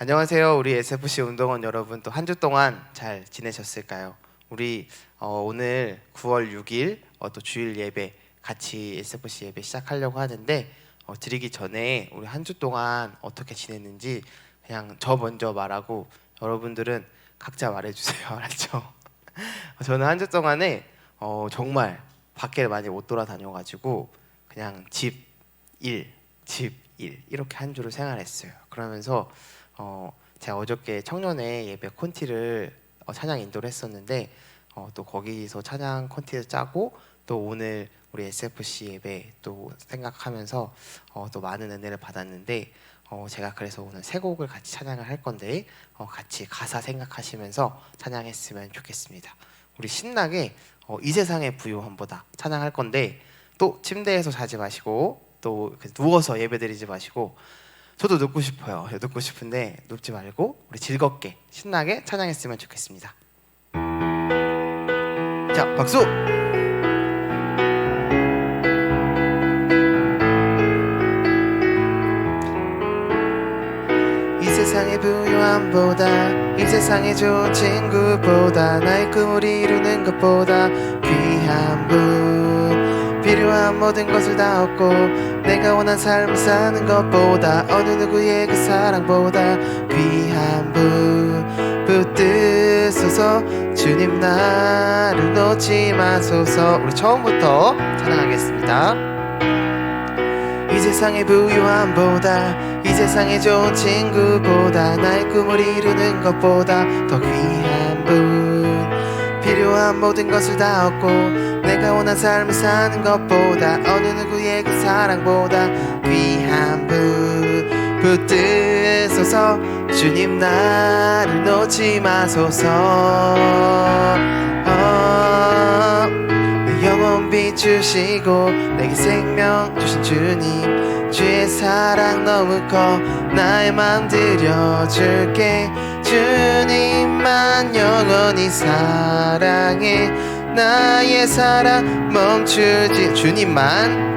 안녕하세요. 우리 SFC 운동원 여러분, 또 한 주 동안 잘 지내셨을까요? 우리 오늘 9월 6일 또 주일 예배 같이 SFC 예배 시작하려고 하는데 드리기 전에 우리 한 주 동안 어떻게 지냈는지 그냥 저 먼저 말하고 여러분들은 각자 말해주세요. 알았죠? 저는 한 주 동안에 정말 밖에 많이 못 돌아다녀가지고 그냥 집 일 이렇게 한 주를 생활했어요. 그러면서 제가 어저께 청년의 예배 콘티를 찬양 인도를 했었는데 또 거기서 찬양 콘티를 짜고 또 오늘 우리 SFC 예배 또 생각하면서 또 많은 은혜를 받았는데 제가 그래서 오늘 세 곡을 같이 찬양을 할 건데 같이 가사 생각하시면서 찬양했으면 좋겠습니다. 우리 신나게 이 세상의 부요함보다 찬양할 건데 또 침대에서 자지 마시고 또 누워서 예배드리지 마시고 저도 눕고 싶어요. 눕고 싶은데 눕지 말고 우리 즐겁게 신나게 찬양했으면 좋겠습니다. 자, 박수! 이 세상의 부요함보다 이 세상의 좋은 친구보다 나의 꿈을 이루는 것보다 귀한 분 필요한 모든 것을 다 얻고 내가 원한 삶을 사는 것보다 어느 누구의 그 사랑보다 귀한 분 붙드소서 주님 나를 놓지 마소서. 우리 처음부터 찬양하겠습니다. 이 세상의 부유함보다 이 세상의 좋은 친구보다 나의 꿈을 이루는 것보다 더 귀한 분 필요한 모든 것을 다 얻고 내가 원한 삶을 사는 것보다 어느 누구의 그 사랑보다 귀한 분 붙드소서 주님 나를 놓지 마소서. 내 영혼 비추시고 내게 생명 주신 주님 주의 사랑 너무 커 나의 맘 드려줄게 주님만 영원히 사랑해 나의 사랑 멈추지 주님만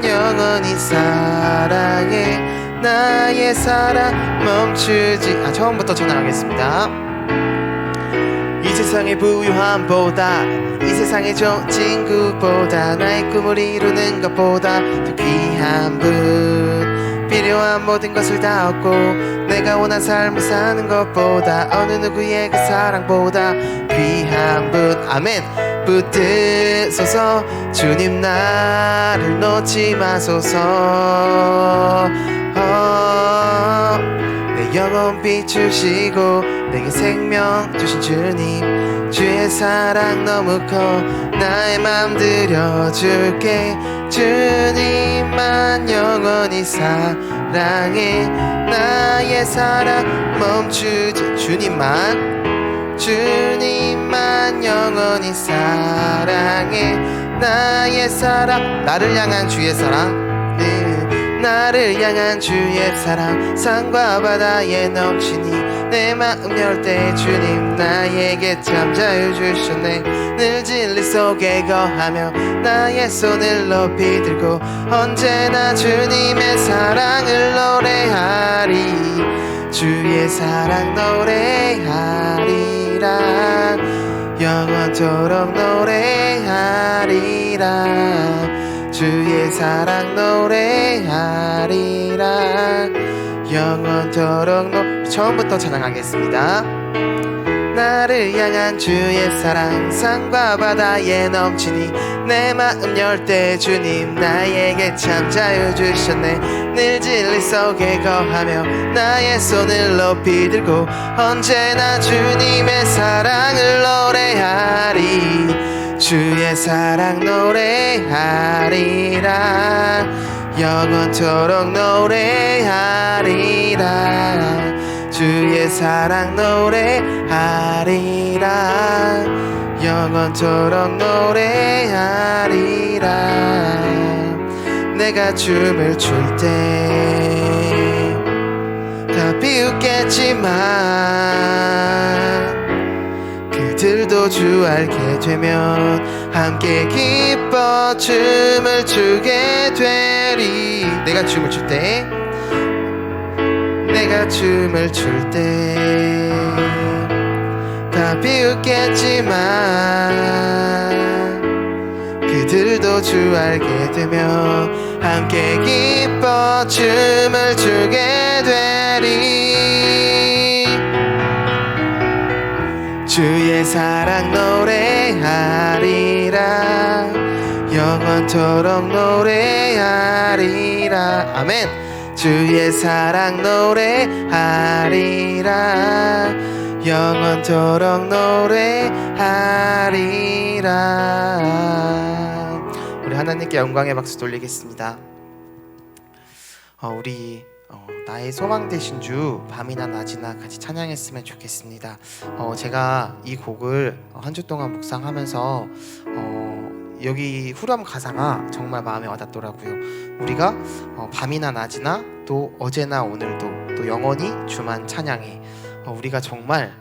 영원히 사랑해 나의 사랑 멈추지. 처음부터 찬양하겠습니다. 이 세상의 부유함보다 이 세상의 좋은 친구보다 나의 꿈을 이루는 것보다 더 귀한 분 필요한 모든 것을 다 얻고 내가 원한 삶을 사는 것보다 어느 누구의 그 사랑보다 귀한 분 아멘. 붙드소서 주님 나를 놓지 마소서. 내 영혼 비추시고 내게 생명 주신 주님 주의 사랑 너무 커 나의 맘 드려줄게 주님만 영원히 사랑해 나의 사랑 멈추지 주님만 영원히 사랑해 나의 사랑 나를 향한 주의 사랑 나를 향한 주의 사랑 산과 바다에 넘치니 내 마음 열 때 주님 나에게 참 자유 주셨네 늘 진리 속에 거하며 나의 손을 높이 들고 언제나 주님의 사랑을 노래하리 주의 사랑 노래하리라 영원토록 노래하리라 주의 사랑 노래하리라 영원토록 처음부터 찬양하겠습니다. 나를 향한 주의 사랑 산과 바다에 넘치니 내 마음 열 때 주님 나에게 참 자유 주셨네 늘 진리 속에 거하며 나의 손을 높이 들고 언제나 주님의 사랑을 노래하리 주의 사랑 노래하리라 영원토록 노래하리라 주의 사랑 노래하리라 영원토록 노래하리라 내가 춤을 출 때 다 비웃겠지만 그들도 주 알게 되면 함께 기뻐 춤을 추게 되리 내가 춤을 출 때 우리가 춤을 출 때 다 비웃겠지만 그들도 주 알게 되며 함께 기뻐 춤을 추게 되리. 주의 사랑 노래하리라 영원토록 노래하리라. 아멘. 주의 사랑 노래하리라 영원토록 노래하리라. 우리 하나님께 영광의 박수 돌리겠습니다. 우리 나의 소망 되신 주 밤이나 낮이나 같이 찬양했으면 좋겠습니다. 제가 이 곡을 한 주 동안 묵상하면서 여기 후렴 가사가 정말 마음에 와닿더라고요. 우리가 밤이나 낮이나 또 어제나 오늘도 또 영원히 주만 찬양해. 우리가 정말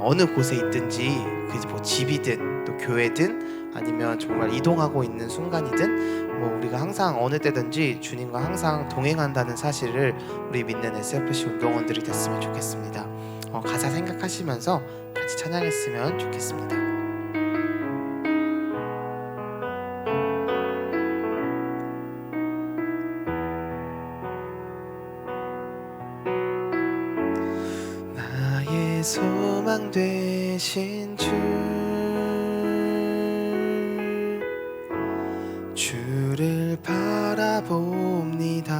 어느 곳에 있든지 그게 뭐 집이든 또 교회든 아니면 정말 이동하고 있는 순간이든 뭐 우리가 항상 어느 때든지 주님과 항상 동행한다는 사실을 우리 믿는 SFC 운동원들이 됐으면 좋겠습니다. 가사 생각하시면서 같이 찬양했으면 좋겠습니다. 나의 소망 되신 주를 바라봅니다.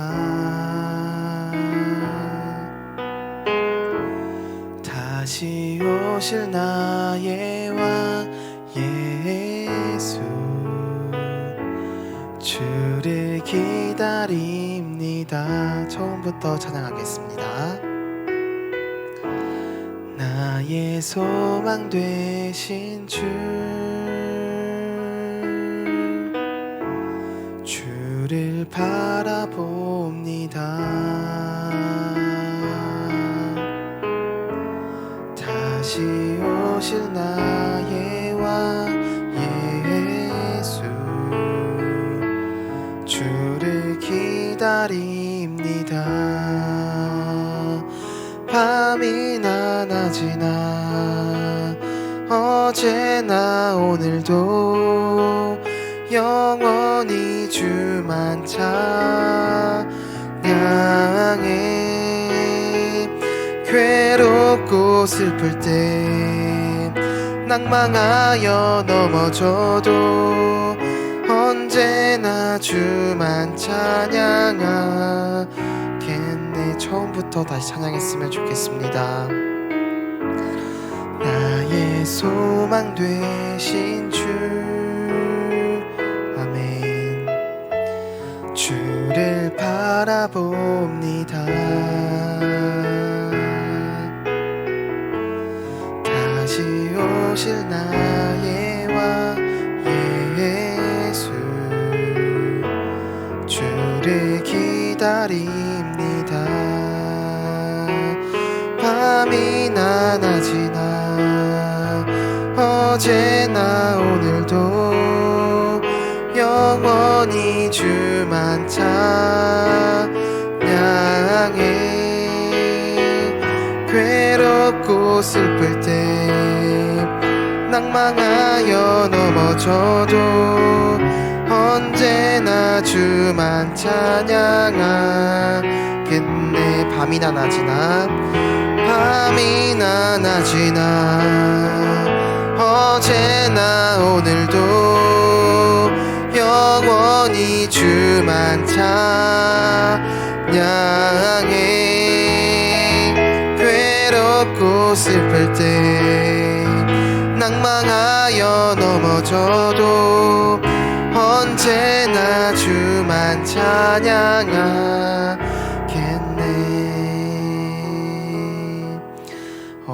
다시 오실 나의 왕 예수 주를 기다립니다. 처음부터 찬양하겠습니다. 나의 소망 되신 주를 바라봅니다. 다시 오실 나의 왕 예수 주를 기다립니다. 밤이나 낮이나 어제나 오늘도 영원히 주만 찬양해. 괴롭고 슬플 때 낭망하여 넘어져도 언제나 주만 찬양하겠네. 처음부터 다시 찬양했으면 좋겠습니다. 나의 소망 되신 주 아멘. 주를 바라봅니다. 다시 오실 나의 왕 예수 주를 기다립니다. 밤이나 낮이나 어제나 오늘도 영원히 주만 찬양해. 괴롭고 슬플 때 낭망하여 넘어져도 언제나 주만 찬양하겠네. 밤이나 낮이나 밤이나 낮이나 어제나 오늘도 영원히 주만 찬양해. 괴롭고 슬플 때 낭망하여 넘어져도 언제나 주만 찬양하겠네.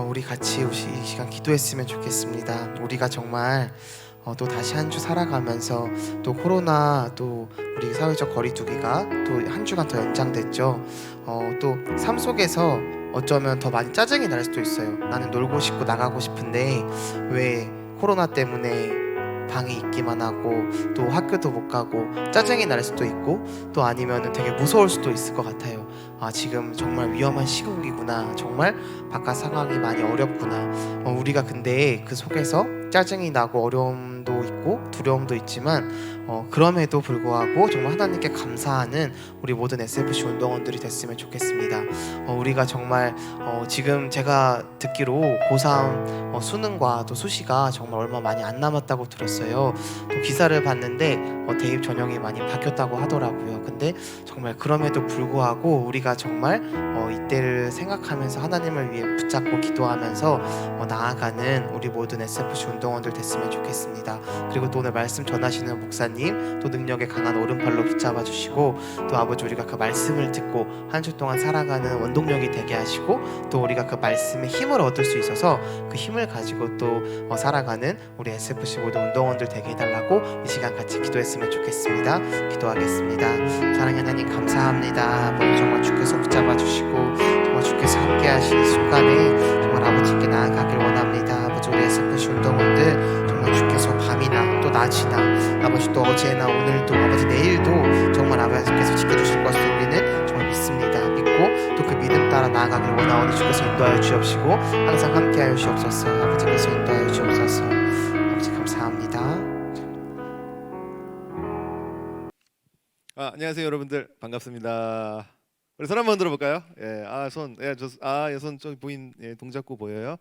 우리 같이 이 시간 기도했으면 좋겠습니다. 우리가 정말 또 다시 한 주 살아가면서 또 코로나 또 우리 사회적 거리두기가 또 한 주간 더 연장됐죠. 또 삶 속에서 어쩌면 더 많이 짜증이 날 수도 있어요. 나는 놀고 싶고 나가고 싶은데 왜 코로나 때문에 방에 있기만 하고 또 학교도 못 가고 짜증이 날 수도 있고 또 아니면은 되게 무서울 수도 있을 것 같아요. 아, 지금 정말 위험한 시국이구나. 정말 바깥 상황이 많이 어렵구나. 우리가 근데 그 속에서 짜증이 나고 어려움도 있고 두려움도 있지만 그럼에도 불구하고 정말 하나님께 감사하는 우리 모든 SFC 운동원들이 됐으면 좋겠습니다. 우리가 정말 지금 제가 듣기로 고3 수능과 또 수시가 정말 얼마 많이 안 남았다고 들었어요. 또 기사를 봤는데 대입 전형이 많이 바뀌었다고 하더라고요. 근데 정말 그럼에도 불구하고 우리가 정말 이때를 생각하면서 하나님을 위해 붙잡고 기도하면서 나아가는 우리 모든 SFC 운동원들 됐으면 좋겠습니다. 그리고 또 오늘 말씀 전하시는 목사님 또 능력에 강한 오른팔로 붙잡아 주시고 또 아버지 우리가 그 말씀을 듣고 한 주 동안 살아가는 원동력이 되게 하시고 또 우리가 그 말씀의 힘을 얻을 수 있어서 그 힘을 가지고 또 살아가는 우리 SFC 모든 운동원들 되게 해달라고 이 시간 같이 기도했으면 좋겠습니다. 기도하겠습니다. 사랑하는 하나님 감사합니다. 아버지 정말 주께서 붙잡아 주시고 정말 주께서 함께 하시는 순간에 정말 아버지께 나아가길 원합니다. 아버지 우리 SFC 운동원들 정말 주께서 밤이나 또 낮이나 아버지 또 어제나 오늘도 아버지 내일도 정말 아버지께서 지켜주실 것을 우리는 정말 믿습니다. 믿고 또 그 믿음 따라 나아가길 원하오니 주께서 인도하여 주옵시고 항상 함께하여 주옵소서. 아버지께서 인도하여 주옵소서. 아버지 감사합니다. 안녕하세요 여러분들 반갑습니다. 우리 손 한번 들어볼까요? 손 좀 보인 동작구 보여요.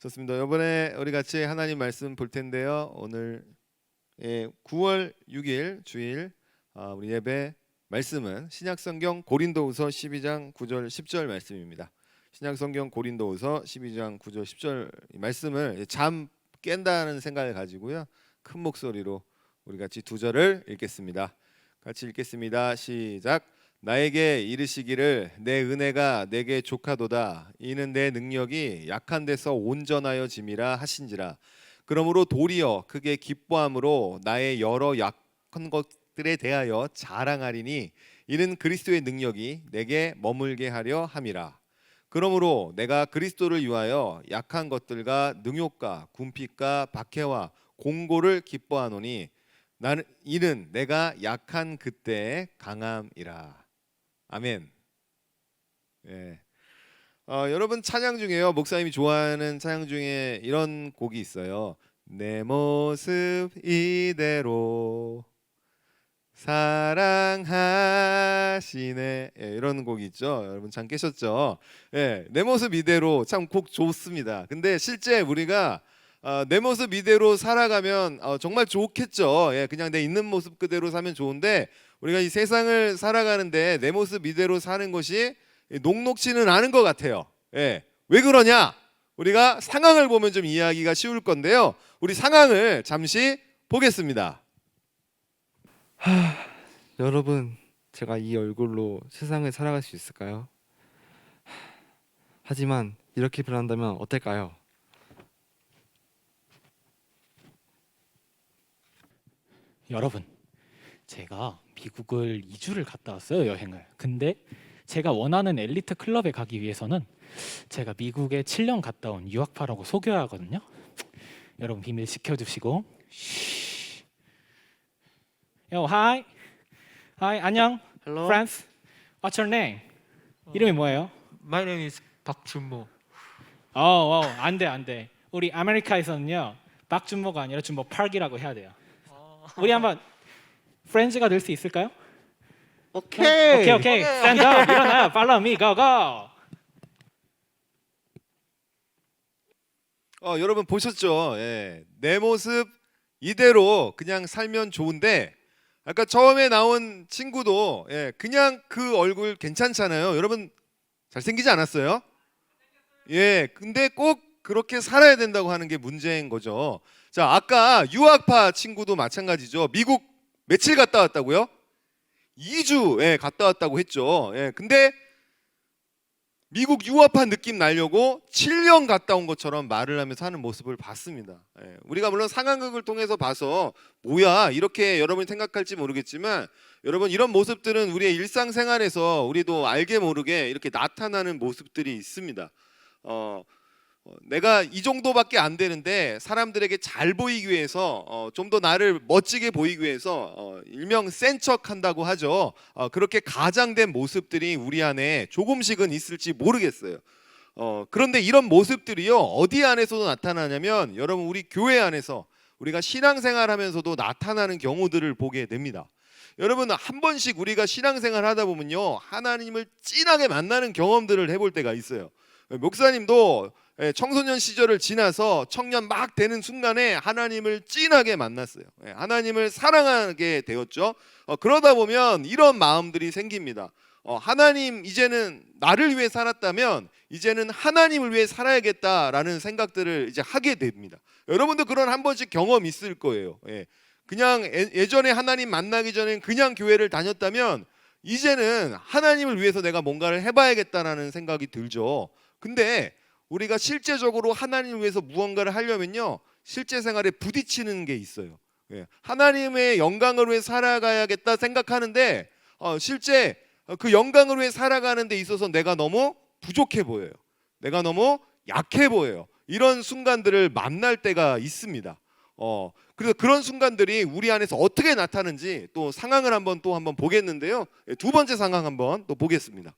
좋습니다. 이번에 우리 같이 하나님 말씀 볼 텐데요. 오늘 9월 6일 주일 우리 예배 말씀은 신약성경 고린도후서 12장 9절 10절 말씀입니다. 신약성경 고린도후서 12장 9절 10절 말씀을 잠 깬다는 생각을 가지고요. 큰 목소리로 우리 같이 두 절을 읽겠습니다. 같이 읽겠습니다. 시작. 나에게 이르시기를 내 은혜가 내게 족하도다. 이는 내 능력이 약한 데서 온전하여 짐이라 하신지라. 그러므로 도리어 크게 기뻐함으로 나의 여러 약한 것들에 대하여 자랑하리니 이는 그리스도의 능력이 내게 머물게 하려 함이라. 그러므로 내가 그리스도를 위하여 약한 것들과 능욕과 궁핍과 박해와 공고를 기뻐하노니 나는 이는 내가 약한 그때의 강함이라. 아멘. 여러분 찬양 중에요. 목사님이 좋아하는 찬양 중에 이런 곡이 있어요. 내 모습 이대로 사랑하시네. 이런 곡이 있죠. 여러분 잠 깨셨죠? 내 모습 이대로 참 곡 좋습니다. 근데 실제 우리가 내 모습 이대로 살아가면 정말 좋겠죠. 그냥 내 있는 모습 그대로 사면 좋은데 우리가 이 세상을 살아가는데 내 모습 이대로 사는 것이 녹록지는 않은 것 같아요. 왜 그러냐? 우리가 상황을 보면 좀 이해하기가 쉬울 건데요. 우리 상황을 잠시 보겠습니다. 여러분, 제가 이 얼굴로 세상을 살아갈 수 있을까요? 하지만 이렇게 변한다면 어떨까요? 여러분, 제가 미국을 2주를 갔다 왔어요, 여행을. 근데 제가 원하는 엘리트 클럽에 가기 위해서는 제가 미국에 7년 갔다 온 유학파라고 속여야 하거든요. 여러분 비밀 지켜주시고. Yo, hi. Hi, 안녕. Hello. Friends. What's your name? 이름이 뭐예요? My name is 박준모. 안 돼. 우리 아메리카에서는요, 박준모가 아니라 준모 park이라고 해야 돼요. 우리 한번 프렌즈가 될 수 있을까요? 오케이. 오케이. Stand up. 일어나요. Follow me. Go. 여러분 보셨죠? 내 모습 이대로 그냥 살면 좋은데 아까 처음에 나온 친구도 그냥 그 얼굴 괜찮잖아요. 여러분 잘생기지 않았어요? 근데 꼭 그렇게 살아야 된다고 하는 게 문제인 거죠. 자, 아까 유학파 친구도 마찬가지죠. 미국 며칠 갔다 왔다고요? 2주 갔다 왔다고 했죠. 근데 미국 유학파 느낌 나려고 7년 갔다 온 것처럼 말을 하면서 하는 모습을 봤습니다. 우리가 물론 상황극을 통해서 봐서 뭐야 이렇게 여러분이 생각할지 모르겠지만 여러분 이런 모습들은 우리의 일상생활에서 우리도 알게 모르게 이렇게 나타나는 모습들이 있습니다. 내가 이 정도밖에 안 되는데 사람들에게 잘 보이기 위해서 좀 더 나를 멋지게 보이기 위해서 일명 센 척한다고 하죠. 그렇게 가장된 모습들이 우리 안에 조금씩은 있을지 모르겠어요. 그런데 이런 모습들이요 어디 안에서도 나타나냐면 여러분 우리 교회 안에서 우리가 신앙생활하면서도 나타나는 경우들을 보게 됩니다. 여러분 한 번씩 우리가 신앙생활 하다 보면요 하나님을 진하게 만나는 경험들을 해볼 때가 있어요. 목사님도 청소년 시절을 지나서 청년 막 되는 순간에 하나님을 진하게 만났어요. 하나님을 사랑하게 되었죠. 그러다 보면 이런 마음들이 생깁니다. 하나님 이제는 나를 위해 살았다면 이제는 하나님을 위해 살아야겠다라는 생각들을 이제 하게 됩니다. 여러분도 그런 한 번씩 경험 있을 거예요. 그냥 예전에 하나님 만나기 전엔 그냥 교회를 다녔다면 이제는 하나님을 위해서 내가 뭔가를 해봐야겠다라는 생각이 들죠. 근데 우리가 실제적으로 하나님을 위해서 무언가를 하려면요 실제 생활에 부딪히는 게 있어요. 하나님의 영광을 위해 살아가야겠다 생각하는데 실제 그 영광을 위해 살아가는 데 있어서 내가 너무 부족해 보여요. 내가 너무 약해 보여요. 이런 순간들을 만날 때가 있습니다. 그래서 그런 순간들이 우리 안에서 어떻게 나타나는지 또 상황을 한번 보겠는데요. 두 번째 상황 한번 또 보겠습니다.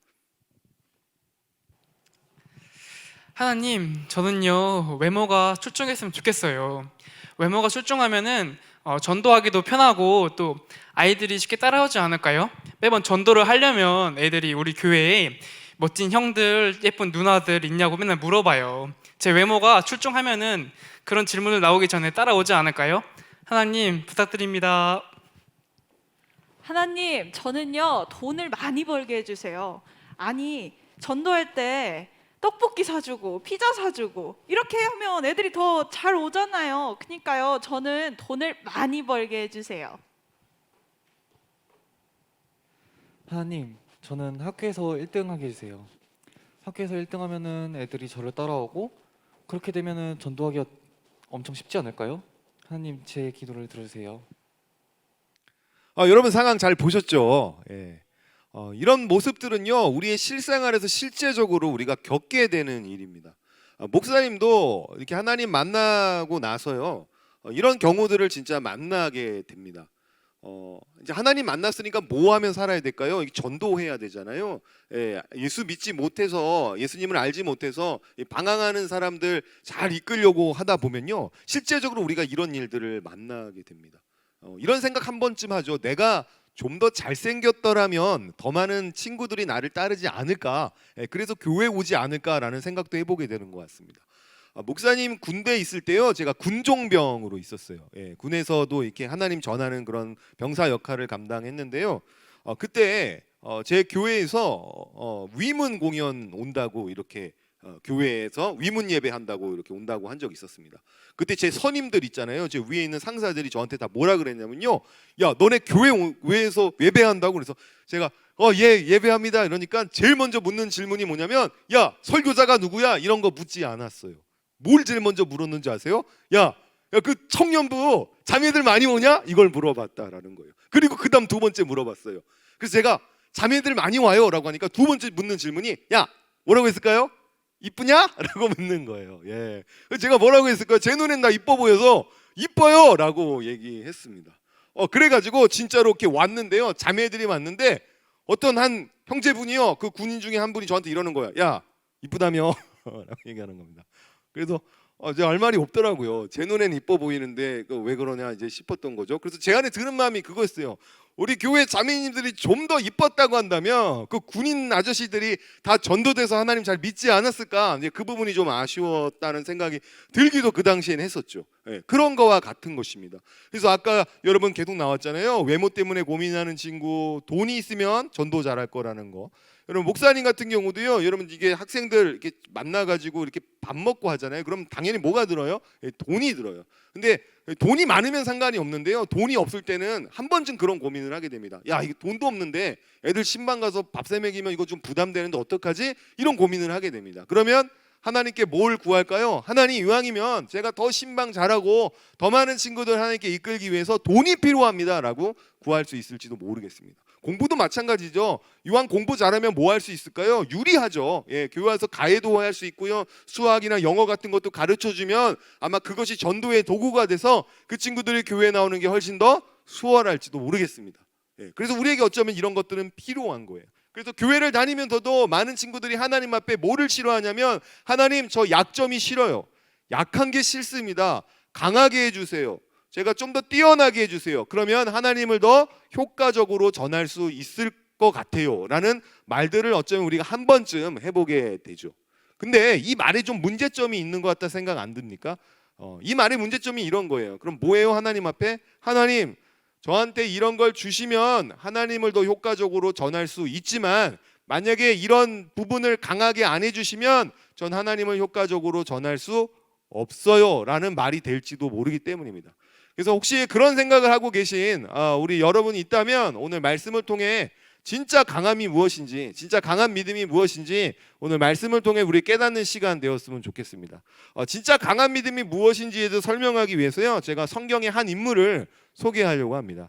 하나님, 저는요 외모가 출중했으면 좋겠어요. 외모가 출중하면은 전도하기도 편하고 또 아이들이 쉽게 따라오지 않을까요? 매번 전도를 하려면 애들이 우리 교회에 멋진 형들, 예쁜 누나들 있냐고 맨날 물어봐요. 제 외모가 출중하면은 그런 질문을 나오기 전에 따라오지 않을까요? 하나님 부탁드립니다. 하나님, 저는요 돈을 많이 벌게 해주세요. 아니, 전도할 때 떡볶이 사주고 피자 사주고 이렇게 하면 애들이 더 잘 오잖아요. 그러니까요, 저는 돈을 많이 벌게 해주세요. 하나님, 저는 학교에서 1등 하게 해주세요. 학교에서 1등 하면은 애들이 저를 따라오고 그렇게 되면은 전도하기가 엄청 쉽지 않을까요? 하나님, 제 기도를 들어주세요. 여러분 상황 잘 보셨죠? 이런 모습들은요 우리의 실생활에서 실제적으로 우리가 겪게 되는 일입니다. 목사님도 이렇게 하나님 만나고 나서요 이런 경우들을 진짜 만나게 됩니다. 이제 하나님 만났으니까 뭐 하면 살아야 될까요? 전도해야 되잖아요. 예수 믿지 못해서 예수님을 알지 못해서 방황하는 사람들 잘 이끌려고 하다 보면요 실제적으로 우리가 이런 일들을 만나게 됩니다. 이런 생각 한 번쯤 하죠. 내가 좀 더 잘생겼더라면 더 많은 친구들이 나를 따르지 않을까, 그래서 교회 오지 않을까라는 생각도 해보게 되는 것 같습니다. 목사님 군대에 있을 때요 제가 군종병으로 있었어요. 군에서도 이렇게 하나님 전하는 그런 병사 역할을 감당했는데요. 그때 제 교회에서 위문 공연 온다고 이렇게 교회에서 위문 예배 한다고 이렇게 온다고 한 적이 있었습니다. 그때 제 선임들 있잖아요. 제 위에 있는 상사들이 저한테 다 뭐라 그랬냐면요, 야 너네 교회에서 예배한다고. 그래서 제가 예 예배합니다 이러니까 제일 먼저 묻는 질문이 뭐냐면, 야 설교자가 누구야 이런 거 묻지 않았어요. 뭘 제일 먼저 물었는지 아세요? 야 그 청년부 자매들 많이 오냐 이걸 물어봤다라는 거예요. 그리고 그다음 두 번째 물어봤어요. 그래서 제가 자매들 많이 와요 라고 하니까 두 번째 묻는 질문이, 야 뭐라고 했을까요? 이쁘냐? 라고 묻는 거예요. 제가 뭐라고 했을까요? 제 눈엔 나 이뻐 보여서 이뻐요 라고 얘기했습니다. 그래가지고 진짜로 이렇게 왔는데요, 자매들이 왔는데 어떤 한 형제분이요 그 군인 중에 한 분이 저한테 이러는 거야. 야 이쁘다며 라고 얘기하는 겁니다. 그래서 제가 할 말이 없더라고요. 제 눈엔 이뻐 보이는데 왜 그러냐 이제 싶었던 거죠. 그래서 제 안에 드는 마음이 그거였어요. 우리 교회 자매님들이 좀 더 이뻤다고 한다면 그 군인 아저씨들이 다 전도돼서 하나님 잘 믿지 않았을까, 이제 그 부분이 좀 아쉬웠다는 생각이 들기도 그 당시엔 했었죠. 그런 거와 같은 것입니다. 그래서 아까 여러분 계속 나왔잖아요. 외모 때문에 고민하는 친구, 돈이 있으면 전도 잘할 거라는 거. 여러분 목사님 같은 경우도요, 여러분 이게 학생들 이렇게 만나가지고 이렇게 밥 먹고 하잖아요. 그럼 당연히 뭐가 들어요? 돈이 들어요. 근데 돈이 많으면 상관이 없는데요, 돈이 없을 때는 한 번쯤 그런 고민을 하게 됩니다. 야 이게 돈도 없는데 애들 신방 가서 밥 세 먹이면 이거 좀 부담되는데 어떡하지? 이런 고민을 하게 됩니다. 그러면 하나님께 뭘 구할까요? 하나님 이왕이면 제가 더 신방 잘하고 더 많은 친구들 하나님께 이끌기 위해서 돈이 필요합니다 라고 구할 수 있을지도 모르겠습니다. 공부도 마찬가지죠. 이왕 공부 잘하면 뭐 할 수 있을까요? 유리하죠. 예, 교회 와서 가해도 할 수 있고요. 수학이나 영어 같은 것도 가르쳐 주면 아마 그것이 전도의 도구가 돼서 그 친구들이 교회에 나오는 게 훨씬 더 수월할지도 모르겠습니다. 예, 그래서 우리에게 어쩌면 이런 것들은 필요한 거예요. 그래서 교회를 다니면서도 많은 친구들이 하나님 앞에 뭐를 싫어하냐면, 하나님 저 약점이 싫어요. 약한 게 싫습니다. 강하게 해주세요. 제가 좀 더 뛰어나게 해주세요. 그러면 하나님을 더 효과적으로 전할 수 있을 것 같아요 라는 말들을 어쩌면 우리가 한 번쯤 해보게 되죠. 근데 이 말에 좀 문제점이 있는 것 같다 생각 안 듭니까? 이 말의 문제점이 이런 거예요. 그럼 뭐예요? 하나님 앞에 하나님 저한테 이런 걸 주시면 하나님을 더 효과적으로 전할 수 있지만, 만약에 이런 부분을 강하게 안 해주시면 전 하나님을 효과적으로 전할 수 없어요 라는 말이 될지도 모르기 때문입니다. 그래서 혹시 그런 생각을 하고 계신 우리 여러분이 있다면, 오늘 말씀을 통해 진짜 강함이 무엇인지, 진짜 강한 믿음이 무엇인지 오늘 말씀을 통해 우리 깨닫는 시간 되었으면 좋겠습니다. 진짜 강한 믿음이 무엇인지에 대해서 설명하기 위해서요, 제가 성경의 한 인물을 소개하려고 합니다.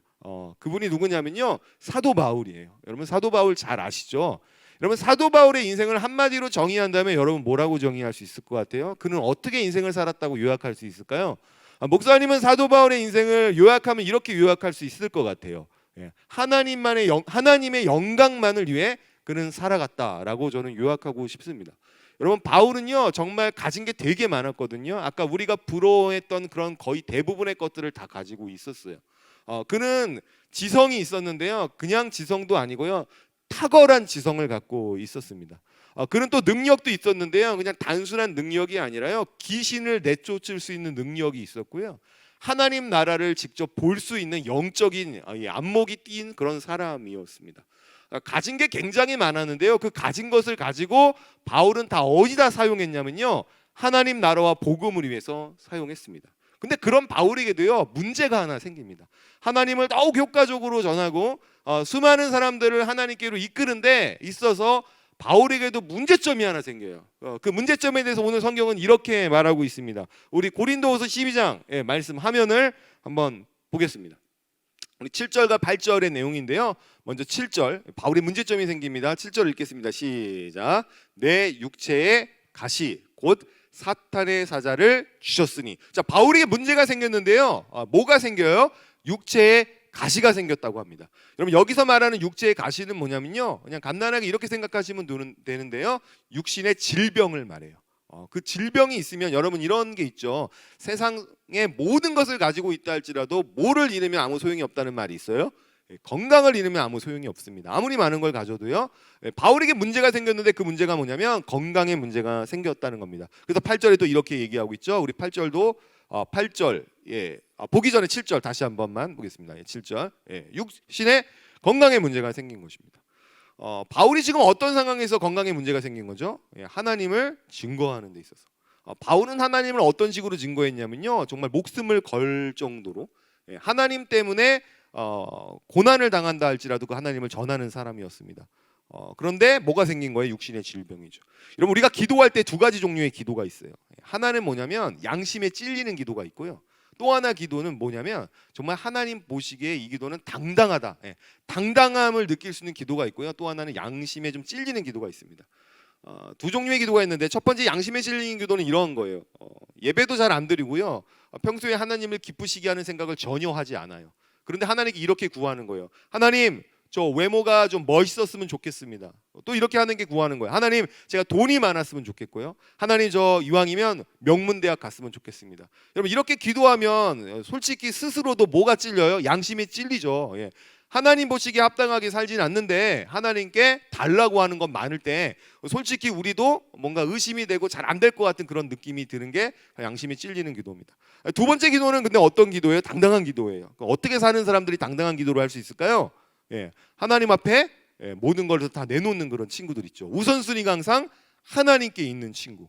그분이 누구냐면요, 사도 바울이에요. 여러분 사도 바울 잘 아시죠? 여러분 사도 바울의 인생을 한마디로 정의한다면 여러분 뭐라고 정의할 수 있을 것 같아요? 그는 어떻게 인생을 살았다고 요약할 수 있을까요? 목사님은 사도 바울의 인생을 요약하면 이렇게 요약할 수 있을 것 같아요. 하나님의 영광만을 위해 그는 살아갔다라고 저는 요약하고 싶습니다. 여러분 바울은요 정말 가진 게 되게 많았거든요. 아까 우리가 부러워했던 그런 거의 대부분의 것들을 다 가지고 있었어요. 그는 지성이 있었는데요, 그냥 지성도 아니고요, 탁월한 지성을 갖고 있었습니다. 그는 또 능력도 있었는데요, 그냥 단순한 능력이 아니라요, 귀신을 내쫓을 수 있는 능력이 있었고요, 하나님 나라를 직접 볼 수 있는 영적인 안목이 띈 그런 사람이었습니다. 가진 게 굉장히 많았는데요, 그 가진 것을 가지고 바울은 다 어디다 사용했냐면요, 하나님 나라와 복음을 위해서 사용했습니다. 근데 그런 바울에게도요 문제가 하나 생깁니다. 하나님을 더욱 효과적으로 전하고 수많은 사람들을 하나님께로 이끄는 데 있어서 바울에게도 문제점이 하나 생겨요. 그 문제점에 대해서 오늘 성경은 이렇게 말하고 있습니다. 우리 고린도후서 12장 말씀 화면을 한번 보겠습니다. 우리 7절과 8절의 내용인데요, 먼저 7절, 바울의 문제점이 생깁니다. 7절 읽겠습니다. 시작. 내 육체의 가시 곧 사탄의 사자를 주셨으니. 자, 바울에게 문제가 생겼는데요, 뭐가 생겨요? 육체의 가시가 생겼다고 합니다. 여러분 여기서 말하는 육체의 가시는 뭐냐면요, 그냥 간단하게 이렇게 생각하시면 되는데요, 육신의 질병을 말해요. 그 질병이 있으면 여러분 이런 게 있죠. 세상의 모든 것을 가지고 있다 할지라도 뭐를 잃으면 아무 소용이 없다는 말이 있어요. 건강을 잃으면 아무 소용이 없습니다. 아무리 많은 걸 가져도요. 바울에게 문제가 생겼는데 그 문제가 뭐냐면 건강에 문제가 생겼다는 겁니다. 그래서 8절에 또 이렇게 얘기하고 있죠. 우리 8절도 8절 보기 전에 7절 다시 한 번만 보겠습니다. 7절 육신의 건강에 문제가 생긴 것입니다. 바울이 지금 어떤 상황에서 건강에 문제가 생긴 거죠? 하나님을 증거하는 데 있어서. 바울은 하나님을 어떤 식으로 증거했냐면요, 정말 목숨을 걸 정도로 하나님 때문에 고난을 당한다 할지라도 그 하나님을 전하는 사람이었습니다. 그런데 뭐가 생긴 거예요? 육신의 질병이죠. 여러분 우리가 기도할 때 두 가지 종류의 기도가 있어요. 하나는 뭐냐면 양심에 찔리는 기도가 있고요, 또 하나 기도는 뭐냐면 정말 하나님 보시기에 이 기도는 당당하다, 당당함을 느낄 수 있는 기도가 있고요, 또 하나는 양심에 좀 찔리는 기도가 있습니다. 두 종류의 기도가 있는데, 첫 번째 양심에 찔리는 기도는 이런 거예요. 예배도 잘 안 드리고요, 평소에 하나님을 기쁘시게 하는 생각을 전혀 하지 않아요. 그런데 하나님께 이렇게 구하는 거예요. 하나님 저 외모가 좀 멋있었으면 좋겠습니다. 또 이렇게 하는 게 구하는 거예요. 하나님 제가 돈이 많았으면 좋겠고요, 하나님 저 이왕이면 명문대학 갔으면 좋겠습니다. 여러분 이렇게 기도하면 솔직히 스스로도 뭐가 찔려요? 양심이 찔리죠. 하나님 보시기에 합당하게 살진 않는데 하나님께 달라고 하는 건 많을 때 솔직히 우리도 뭔가 의심이 되고 잘 안 될 것 같은 그런 느낌이 드는 게 양심이 찔리는 기도입니다. 두 번째 기도는 근데 어떤 기도예요? 당당한 기도예요. 어떻게 사는 사람들이 당당한 기도를 할 수 있을까요? 하나님 앞에 모든 걸 다 내놓는 그런 친구들 있죠. 우선순위가 항상 하나님께 있는 친구.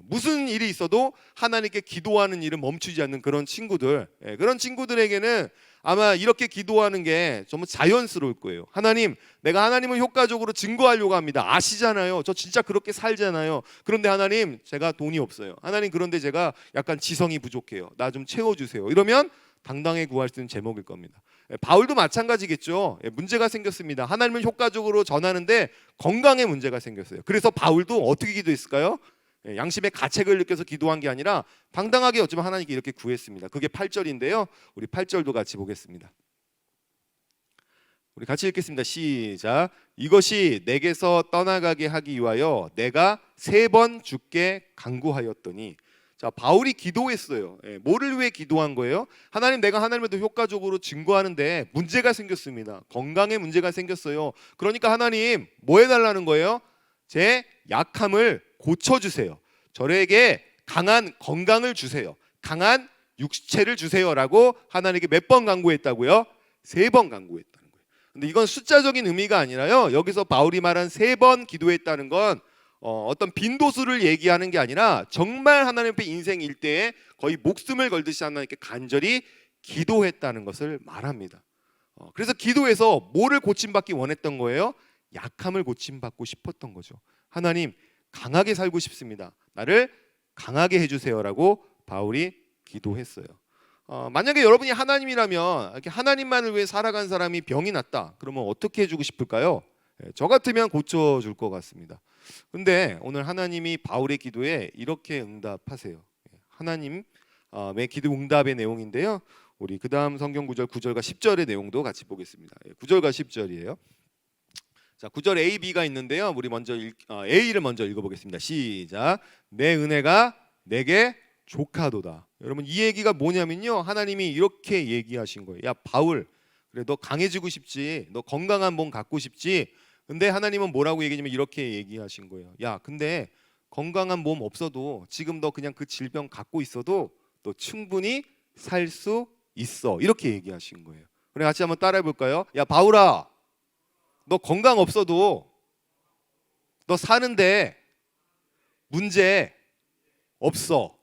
무슨 일이 있어도 하나님께 기도하는 일은 멈추지 않는 그런 친구들, 그런 친구들에게는 아마 이렇게 기도하는 게 정말 자연스러울 거예요. 하나님, 내가 하나님을 효과적으로 증거하려고 합니다. 아시잖아요. 저 진짜 그렇게 살잖아요. 그런데 하나님, 제가 돈이 없어요. 하나님, 그런데 제가 약간 지성이 부족해요. 나 좀 채워주세요. 이러면 당당히 구할 수 있는 제목일 겁니다. 바울도 마찬가지겠죠. 문제가 생겼습니다. 하나님을 효과적으로 전하는데 건강에 문제가 생겼어요. 그래서 바울도 어떻게 기도했을까요? 양심의 가책을 느껴서 기도한 게 아니라 당당하게 어쩌면 하나님께 이렇게 구했습니다. 그게 8절인데요. 우리 8절도 같이 보겠습니다. 우리 같이 읽겠습니다. 시작. 이것이 내게서 떠나가게 하기 위하여 내가 3번 주께 간구하였더니. 자, 바울이 기도했어요. 뭐를 위해 기도한 거예요? 하나님, 내가 하나님을 더 효과적으로 증거하는데 문제가 생겼습니다. 건강에 문제가 생겼어요. 그러니까 하나님 뭐 해달라는 거예요? 제 약함을 고쳐주세요. 저에게 강한 건강을 주세요. 강한 육체를 주세요라고 하나님께 몇 번 간구했다고요? 3번 간구했다는 거예요. 근데 이건 숫자적인 의미가 아니라요. 여기서 바울이 말한 3번 기도했다는 건 어떤 빈도수를 얘기하는 게 아니라 정말 하나님 앞에 인생 일대에 거의 목숨을 걸듯이 하나님께 간절히 기도했다는 것을 말합니다. 그래서 기도해서 뭐를 고침받기 원했던 거예요? 약함을 고침받고 싶었던 거죠. 하나님, 강하게 살고 싶습니다. 나를 강하게 해주세요라고 바울이 기도했어요. 만약에 여러분이 하나님이라면 이렇게 하나님만을 위해 살아간 사람이 병이 났다. 그러면 어떻게 해주고 싶을까요? 저 같으면 고쳐줄 것 같습니다. 근데 오늘 하나님이 바울의 기도에 이렇게 응답하세요. 하나님의 기도 응답의 내용인데요. 우리 그 다음 성경 구절 9절과 10절의 내용도 같이 보겠습니다. 9절과 10절이에요. 자, 9절 A, B가 있는데요. 우리 먼저 A를 먼저 읽어보겠습니다. 시작. 내 은혜가 내게 족하도다. 여러분, 이 얘기가 뭐냐면요, 하나님이 이렇게 얘기하신 거예요. 야 바울, 그래 너 강해지고 싶지, 너 건강한 몸 갖고 싶지. 근데 하나님은 뭐라고 얘기하냐면 이렇게 얘기하신 거예요. 야 근데 건강한 몸 없어도 지금 너 그냥 그 질병 갖고 있어도 너 충분히 살 수 있어. 이렇게 얘기하신 거예요. 우리 같이 한번 따라해 볼까요? 야 바울아, 너 건강 없어도 너 사는데 문제 없어.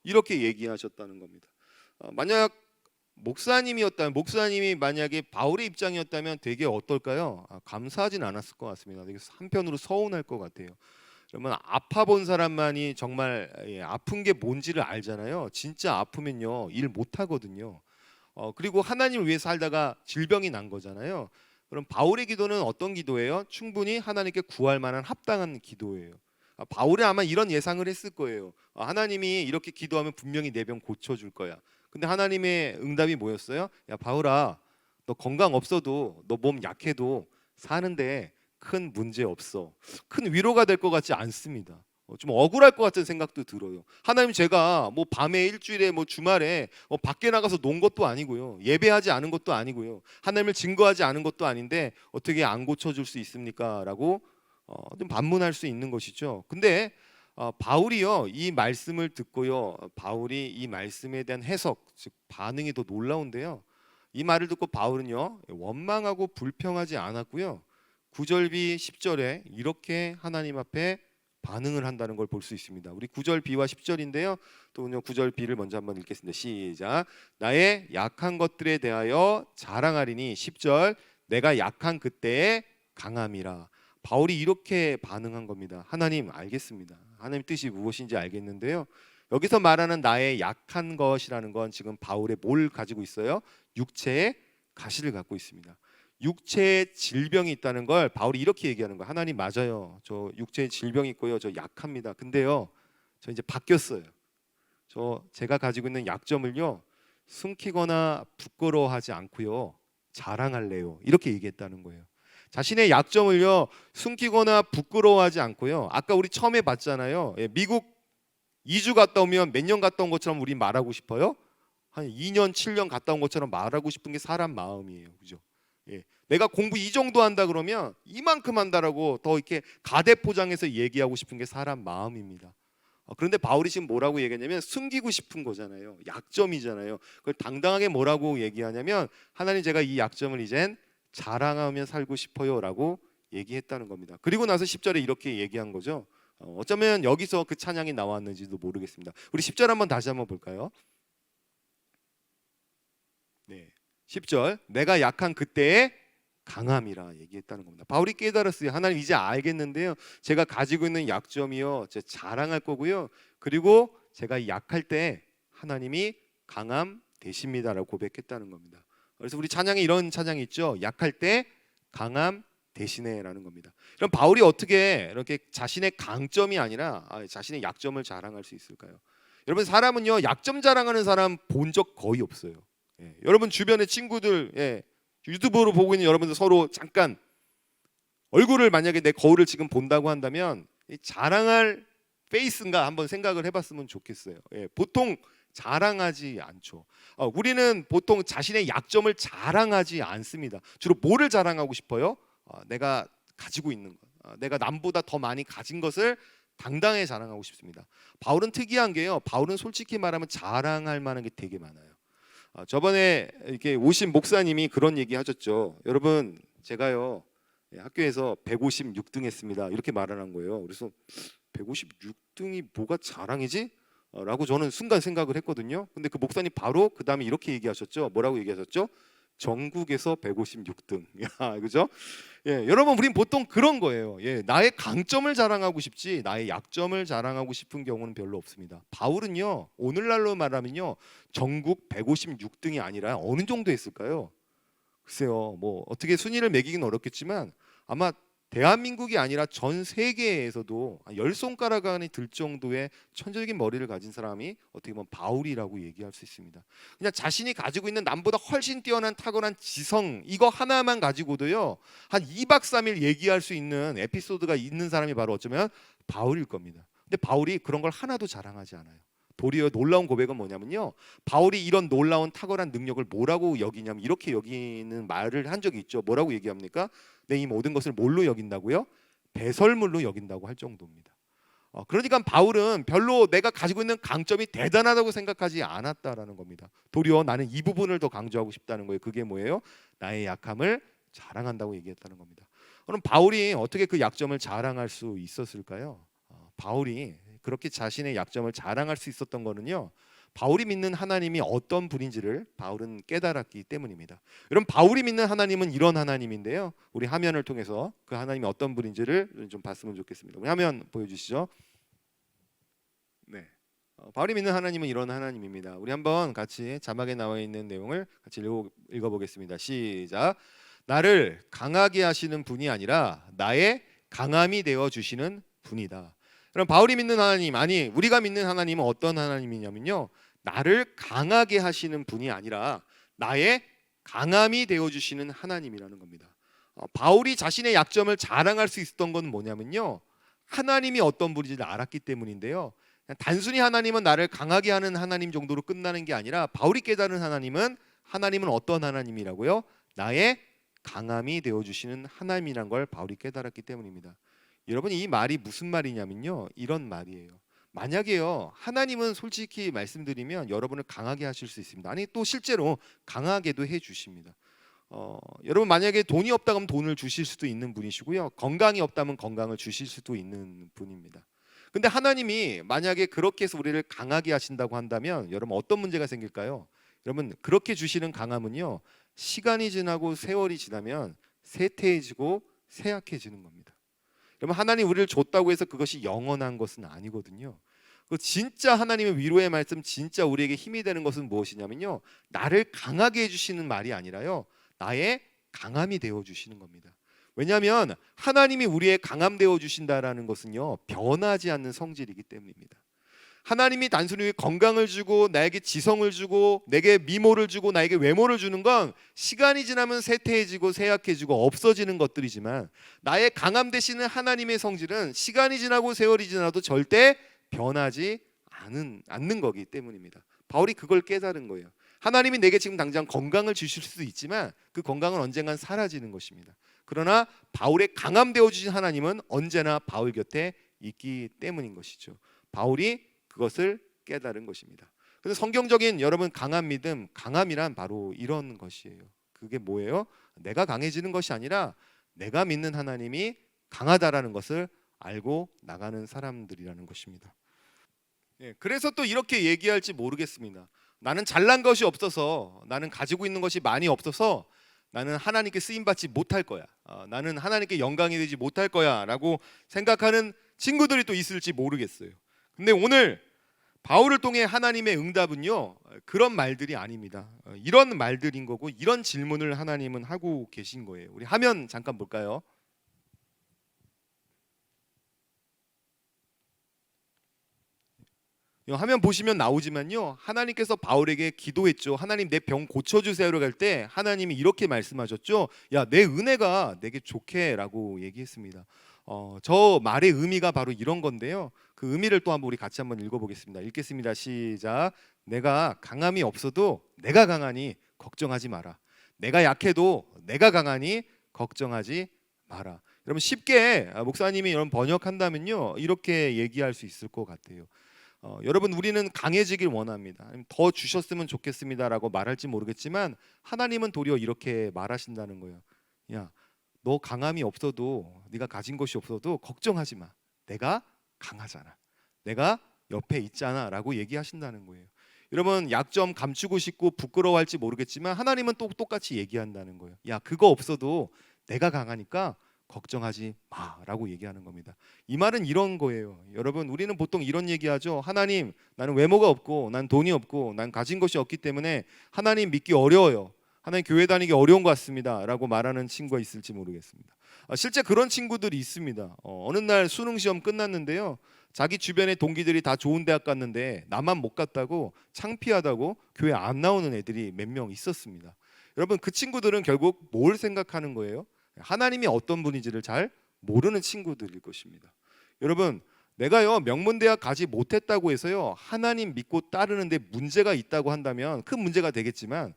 이렇게 얘기하셨다는 겁니다. 만약 목사님이 만약에 바울의 입장이었다면 되게 어떨까요? 감사하진 않았을 것 같습니다. 되게 한편으로 서운할 것 같아요. 그러면 아파 본 사람만이 정말 아픈 게 뭔지를 알잖아요. 진짜 아프면요 일 못 하거든요. 그리고 하나님을 위해 살다가 질병이 난 거잖아요. 그럼 바울의 기도는 어떤 기도예요? 충분히 하나님께 구할 만한 합당한 기도예요. 바울이 아마 이런 예상을 했을 거예요. 하나님이 이렇게 기도하면 분명히 내 병 고쳐줄 거야. 근데 하나님의 응답이 뭐였어요? 야 바울아, 너 건강 없어도, 너 몸 약해도 사는데 큰 문제 없어. 큰 위로가 될 것 같지 않습니다. 좀 억울할 것 같은 생각도 들어요. 하나님, 제가 뭐 밤에 일주일에 뭐 주말에 밖에 나가서 논 것도 아니고요, 예배하지 않은 것도 아니고요, 하나님을 증거하지 않은 것도 아닌데 어떻게 안 고쳐줄 수 있습니까? 라고 좀 반문할 수 있는 것이죠. 근데 바울이요 이 말씀을 듣고요, 바울이 이 말씀에 대한 해석, 즉 반응이 더 놀라운데요. 이 말을 듣고 바울은요 원망하고 불평하지 않았고요, 9절비 10절에 이렇게 하나님 앞에 반응을 한다는 걸 볼 수 있습니다. 우리 9절 B와 10절인데요. 또 9절 B를 먼저 한번 읽겠습니다. 시작. 나의 약한 것들에 대하여 자랑하리니 10절 내가 약한 그때에 강함이라. 바울이 이렇게 반응한 겁니다. 하나님, 알겠습니다. 하나님 뜻이 무엇인지 알겠는데요. 여기서 말하는 나의 약한 것이라는 건 지금 바울의 뭘 가지고 있어요? 육체의 가시를 갖고 있습니다. 육체에 질병이 있다는 걸 바울이 이렇게 얘기하는 거예요. 하나님, 맞아요. 저 육체에 질병이 있고요. 저 약합니다. 근데요, 저 이제 바뀌었어요. 제가 가지고 있는 약점을요 숨기거나 부끄러워하지 않고요 자랑할래요. 이렇게 얘기했다는 거예요. 자신의 약점을요 숨기거나 부끄러워하지 않고요. 아까 우리 처음에 봤잖아요. 미국 2주 갔다 오면 몇 년 갔다 온 것처럼 우리 말하고 싶어요? 한 2년, 7년 갔다 온 것처럼 말하고 싶은 게 사람 마음이에요. 그죠? 내가 공부 이 정도 한다 그러면 이만큼 한다라고 더 이렇게 가대포장해서 얘기하고 싶은 게 사람 마음입니다. 그런데 바울이 지금 뭐라고 얘기하냐면 숨기고 싶은 거잖아요. 약점이잖아요. 그걸 당당하게 뭐라고 얘기하냐면 하나님, 제가 이 약점을 이젠 자랑하며 살고 싶어요라고 얘기했다는 겁니다. 그리고 나서 10절에 이렇게 얘기한 거죠. 어쩌면 여기서 그 찬양이 나왔는지도 모르겠습니다. 우리 10절 한번 다시 한번 볼까요? 네, 10절 내가 약한 그때에 강함이라 얘기했다는 겁니다. 바울이 깨달았어요. 하나님, 이제 알겠는데요, 제가 가지고 있는 약점이요 제 자랑할 거고요, 그리고 제가 약할 때 하나님이 강함 되십니다라고 고백했다는 겁니다. 그래서 우리 찬양에 이런 찬양이 있죠. 약할 때 강함 대신에라는 겁니다. 그럼 바울이 어떻게 이렇게 자신의 강점이 아니라 자신의 약점을 자랑할 수 있을까요? 여러분 사람은요 약점 자랑하는 사람 본 적 거의 없어요. 예, 여러분 주변의 친구들 유튜브로 보고 있는 여러분들 서로 잠깐 얼굴을 만약에 내 거울을 지금 본다고 한다면 이 자랑할 페이스인가 한번 생각을 해봤으면 좋겠어요. 보통 자랑하지 않죠. 우리는 보통 자신의 약점을 자랑하지 않습니다. 주로 뭐를 자랑하고 싶어요? 내가 가지고 있는 것, 내가 남보다 더 많이 가진 것을 당당히 자랑하고 싶습니다. 바울은 특이한 게요. 바울은 솔직히 말하면 자랑할 만한 게 되게 많아요. 저번에 이렇게 오신 목사님이 그런 얘기 하셨죠. 여러분 제가요 학교에서 156등 했습니다. 이렇게 말을 한 거예요. 그래서 156등이 뭐가 자랑이지? 라고 저는 순간 생각을 했거든요. 근데 그 목사님 바로 그 다음에 이렇게 얘기하셨죠. 뭐라고 얘기하셨죠? 전국에서 156등. 야, 그죠? 여러분 우린 보통 그런 거예요. 나의 강점을 자랑하고 싶지 나의 약점을 자랑하고 싶은 경우는 별로 없습니다. 바울은요 오늘날로 말하면요 전국 156등이 아니라 어느 정도 했을까요? 글쎄요 뭐 어떻게 순위를 매기긴 어렵겠지만 아마 대한민국이 아니라 전 세계에서도 10손가락 안에 들 정도의 천재적인 머리를 가진 사람이 어떻게 보면 바울이라고 얘기할 수 있습니다. 그냥 자신이 가지고 있는 남보다 훨씬 뛰어난 탁월한 지성 이거 하나만 가지고도요 한 2박 3일 얘기할 수 있는 에피소드가 있는 사람이 바로 어쩌면 바울일 겁니다. 근데 바울이 그런 걸 하나도 자랑하지 않아요. 도리어 놀라운 고백은 뭐냐면요 바울이 이런 놀라운 탁월한 능력을 뭐라고 여기냐면 이렇게 여기는 말을 한 적이 있죠. 뭐라고 얘기합니까? 내 이 모든 것을 뭘로 여긴다고요? 배설물로 여긴다고 할 정도입니다. 그러니까 바울은 별로 내가 가지고 있는 강점이 대단하다고 생각하지 않았다라는 겁니다. 도리어 나는 이 부분을 더 강조하고 싶다는 거예요. 그게 뭐예요? 나의 약함을 자랑한다고 얘기했다는 겁니다. 그럼 바울이 어떻게 그 약점을 자랑할 수 있었을까요? 바울이 그렇게 자신의 약점을 자랑할 수 있었던 거는요 바울이 믿는 하나님이 어떤 분인지를 바울은 깨달았기 때문입니다. 여러분 바울이 믿는 하나님은 이런 하나님인데요 우리 화면을 통해서 그 하나님이 어떤 분인지를 좀 봤으면 좋겠습니다. 우리 화면 보여주시죠. 네, 바울이 믿는 하나님은 이런 하나님입니다. 우리 한번 같이 자막에 나와 있는 내용을 같이 읽어보겠습니다. 시작. 나를 강하게 하시는 분이 아니라 나의 강함이 되어 주시는 분이다. 그럼 바울이 믿는 하나님, 아니 우리가 믿는 하나님은 어떤 하나님이냐면요 나를 강하게 하시는 분이 아니라 나의 강함이 되어주시는 하나님이라는 겁니다. 바울이 자신의 약점을 자랑할 수 있었던 건 뭐냐면요 하나님이 어떤 분인지를 알았기 때문인데요 그냥 단순히 하나님은 나를 강하게 하는 하나님 정도로 끝나는 게 아니라 바울이 깨달은 하나님은 어떤 하나님이라고요? 나의 강함이 되어주시는 하나님이란 걸 바울이 깨달았기 때문입니다. 여러분 이 말이 무슨 말이냐면요 이런 말이에요. 만약에요 하나님은 솔직히 말씀드리면 여러분을 강하게 하실 수 있습니다. 아니 또 실제로 강하게도 해주십니다. 여러분 만약에 돈이 없다 그러면 돈을 주실 수도 있는 분이시고요 건강이 없다면 건강을 주실 수도 있는 분입니다. 근데 하나님이 만약에 그렇게 해서 우리를 강하게 하신다고 한다면 여러분 어떤 문제가 생길까요? 여러분 그렇게 주시는 강함은요 시간이 지나고 세월이 지나면 쇠퇴해지고 쇠약해지는 겁니다. 여러분 하나님 우리를 줬다고 해서 그것이 영원한 것은 아니거든요. 진짜 하나님의 위로의 말씀 진짜 우리에게 힘이 되는 것은 무엇이냐면요 나를 강하게 해주시는 말이 아니라요 나의 강함이 되어주시는 겁니다. 왜냐하면 하나님이 우리의 강함 되어주신다라는 것은요 변하지 않는 성질이기 때문입니다. 하나님이 단순히 건강을 주고 나에게 지성을 주고 내게 미모를 주고 나에게 외모를 주는 건 시간이 지나면 쇠퇴해지고 쇠약해지고 없어지는 것들이지만 나의 강함 되시는 하나님의 성질은 시간이 지나고 세월이 지나도 절대 변하지 않는 거기 때문입니다. 바울이 그걸 깨달은 거예요. 하나님이 내게 지금 당장 건강을 주실 수도 있지만 그 건강은 언젠간 사라지는 것입니다. 그러나 바울의 강함 되어주신 하나님은 언제나 바울 곁에 있기 때문인 것이죠. 바울이 그것을 깨달은 것입니다. 그래서 성경적인 여러분 강한 믿음, 강함이란 바로 이런 것이에요. 그게 뭐예요? 내가 강해지는 것이 아니라 내가 믿는 하나님이 강하다라는 것을 알고 나가는 사람들이라는 것입니다. 그래서 또 이렇게 얘기할지 모르겠습니다. 나는 잘난 것이 없어서 나는 가지고 있는 것이 많이 없어서 나는 하나님께 쓰임받지 못할 거야. 나는 하나님께 영광이 되지 못할 거야 라고 생각하는 친구들이 또 있을지 모르겠어요. 근데 오늘 바울을 통해 하나님의 응답은요 그런 말들이 아닙니다. 이런 말들인 거고 이런 질문을 하나님은 하고 계신 거예요. 우리 화면 잠깐 볼까요? 이 화면 보시면 나오지만요 하나님께서 바울에게 기도했죠. 하나님 내 병 고쳐주세요로 할 때 하나님이 이렇게 말씀하셨죠. 야, 내 은혜가 내게 좋게라고 얘기했습니다. 저 말의 의미가 바로 이런 건데요. 그 의미를 또 한번 우리 같이 한번 읽어보겠습니다. 읽겠습니다. 시작. 내가 강함이 없어도 내가 강하니 걱정하지 마라. 내가 약해도 내가 강하니 걱정하지 마라. 여러분 쉽게 목사님이 여러분 번역한다면요 이렇게 얘기할 수 있을 것 같아요. 여러분 우리는 강해지길 원합니다. 더 주셨으면 좋겠습니다라고 말할지 모르겠지만 하나님은 도리어 이렇게 말하신다는 거예요. 야, 너 강함이 없어도 네가 가진 것이 없어도 걱정하지 마. 내가 강하잖아. 내가 옆에 있잖아라고 얘기하신다는 거예요. 여러분 약점 감추고 싶고 부끄러워할지 모르겠지만 하나님은 또 똑같이 얘기한다는 거예요. 야, 그거 없어도 내가 강하니까 걱정하지 마라고 얘기하는 겁니다. 이 말은 이런 거예요. 여러분 우리는 보통 이런 얘기하죠. 하나님 나는 외모가 없고 난 돈이 없고 난 가진 것이 없기 때문에 하나님 믿기 어려워요. 하나님 교회 다니기 어려운 것 같습니다 라고 말하는 친구가 있을지 모르겠습니다. 실제 그런 친구들이 있습니다. 어느 날 수능 시험 끝났는데요. 자기 주변의 동기들이 다 좋은 대학 갔는데 나만 못 갔다고 창피하다고 교회 안 나오는 애들이 몇 명 있었습니다. 여러분 그 친구들은 결국 뭘 생각하는 거예요? 하나님이 어떤 분인지를 잘 모르는 친구들일 것입니다. 여러분 내가요 명문대학 가지 못했다고 해서요 하나님 믿고 따르는데 문제가 있다고 한다면 큰 문제가 되겠지만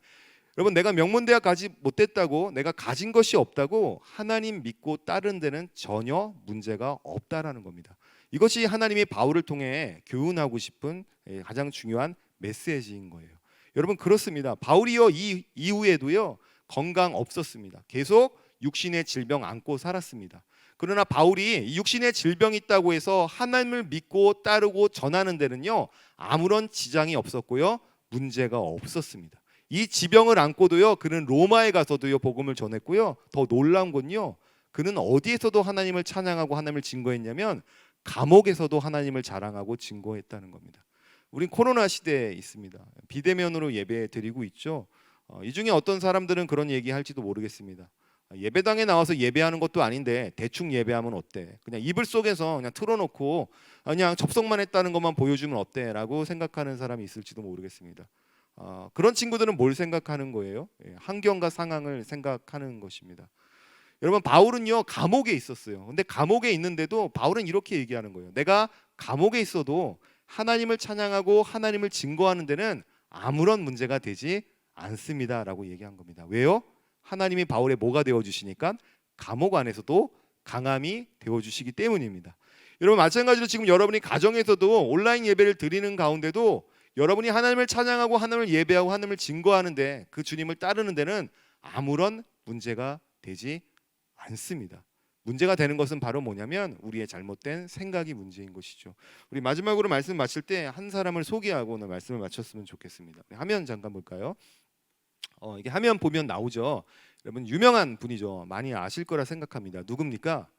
여러분 내가 명문대학 가지 못했다고 내가 가진 것이 없다고 하나님 믿고 따르는 데는 전혀 문제가 없다라는 겁니다. 이것이 하나님이 바울을 통해 교훈하고 싶은 가장 중요한 메시지인 거예요. 여러분 그렇습니다. 바울이요 이 이후에도요 건강 없었습니다. 계속 육신의 질병 안고 살았습니다. 그러나 바울이 육신의 질병이 있다고 해서 하나님을 믿고 따르고 전하는 데는요 아무런 지장이 없었고요 문제가 없었습니다. 이 지병을 안고도요 그는 로마에 가서도요 복음을 전했고요 더 놀라운 건요 그는 어디에서도 하나님을 찬양하고 하나님을 증거했냐면 감옥에서도 하나님을 자랑하고 증거했다는 겁니다. 우린 코로나 시대에 있습니다. 비대면으로 예배 드리고 있죠. 이 중에 어떤 사람들은 그런 얘기할지도 모르겠습니다. 예배당에 나와서 예배하는 것도 아닌데 대충 예배하면 어때? 그냥 이불 속에서 그냥 틀어놓고 그냥 접속만 했다는 것만 보여주면 어때? 라고 생각하는 사람이 있을지도 모르겠습니다. 그런 친구들은 뭘 생각하는 거예요? 환경과 상황을 생각하는 것입니다. 여러분 바울은요 감옥에 있었어요. 근데 감옥에 있는데도 바울은 이렇게 얘기하는 거예요. 내가 감옥에 있어도 하나님을 찬양하고 하나님을 증거하는 데는 아무런 문제가 되지 않습니다 라고 얘기한 겁니다. 왜요? 하나님이 바울의 뭐가 되어주시니까 감옥 안에서도 강함이 되어주시기 때문입니다. 여러분 마찬가지로 지금 여러분이 가정에서도 온라인 예배를 드리는 가운데도 여러분이 하나님을 찬양하고 하나님을 예배하고 하나님을 증거하는데 그 주님을 따르는 데는 아무런 문제가 되지 않습니다. 문제가 되는 것은 바로 뭐냐면 우리의 잘못된 생각이 문제인 것이죠. 우리 마지막으로 말씀 마칠 때 한 사람을 소개하고 오늘 말씀을 마쳤으면 좋겠습니다. 화면 잠깐 볼까요? 이게 화면 보면 나오죠. 여러분 유명한 분이죠. 많이 아실 거라 생각합니다. 누굽니까?